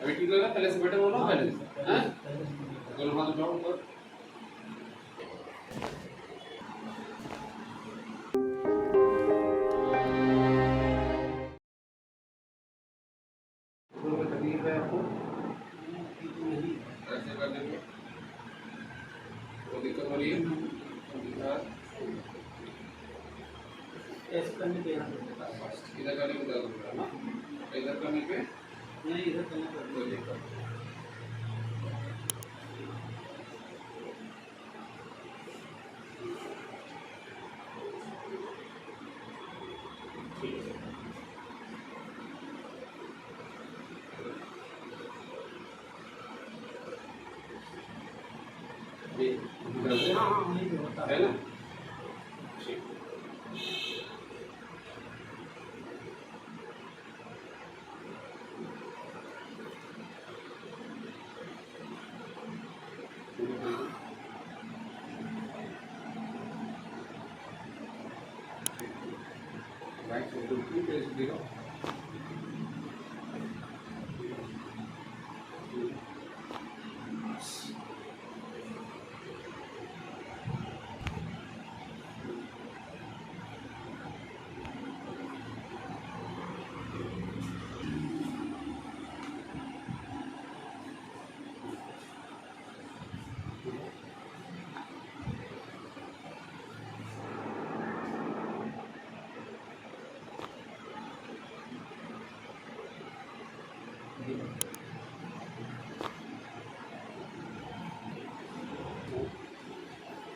अभी ठीक लग रहा है? पहले से बेटर बोलो पहले से, हैं? दोनों हाथ उठाओ ऊपर। दोनों में तकलीफ है आपको? ऐसे करने में कोई दिक्कत हो रही है? ऐसे करने पे इधर करने में दर्द हो रहा है ना? इधर करने पे नहीं, इधर करने पर कोई दिक्कत नहीं। ठीक है। ये इधर से नहीं भी होता है ना? ठीक। राइट साइड टू प्लेस दिखाओ।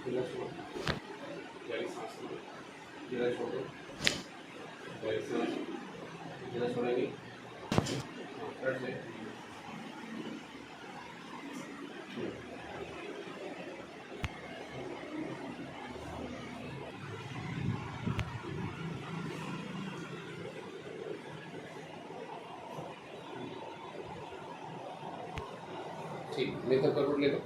जिला छोड़ो, गहरी सांस लो, जिला छोड़ो, गहरी सांस, जिला छोड़ेंगे, फिर से, ठीक, नेत्र करोड़ ले लो।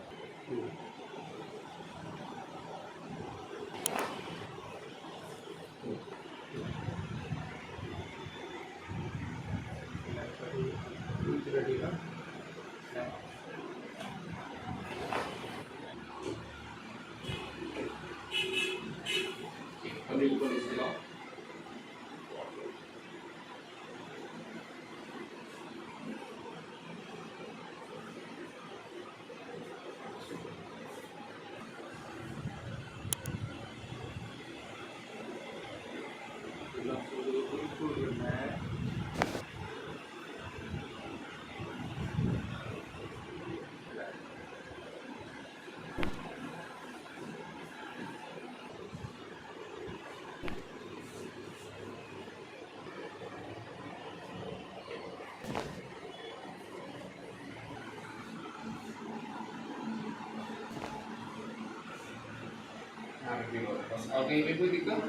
बस और कहीं पे कोई दिक्कत?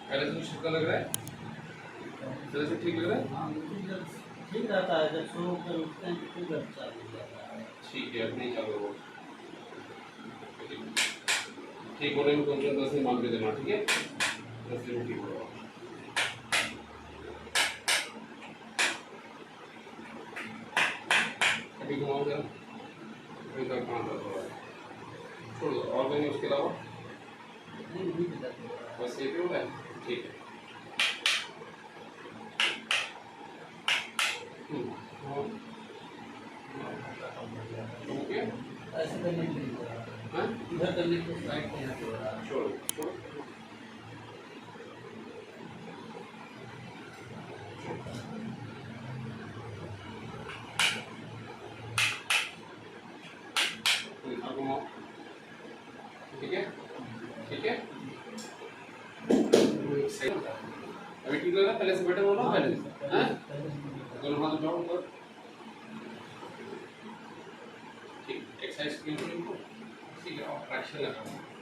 पहले से कुछ हल्का लग रहा है? पहले से ठीक लग रहा है? हाँ, ठीक रहता है। जब सो कर उठते हैं तो फिर चालू हो जाता है। ठीक है, अब नहीं चालू हो। ठीक होने में कौन सा 10 दिन मान के देना, ठीक है? 10 दिन में ठीक होगा। अभी घुमाओ जरा, अभी तक कहाँ दर्द हो रहा है? छोड़ दो, और कहीं उसके अलावा? बस ये भी हो रहा है? ठीक है। ओके, ऐसे करने के लिए हाँ? इधर करने के साइड पे यहाँ पे हो रहा है। छोड़ो, छोड़ो। अब घुमाओ, ठीक है? ठीक है? सही होता है। अभी ठीक लग रहा है? पहले से बेटर बोलो पहले से, हैं? दोनों हाथ उठाओ ऊपर। ठीक, एक्सरसाइज की इनको, ठीक है, और ट्रैक्शन लगाओ।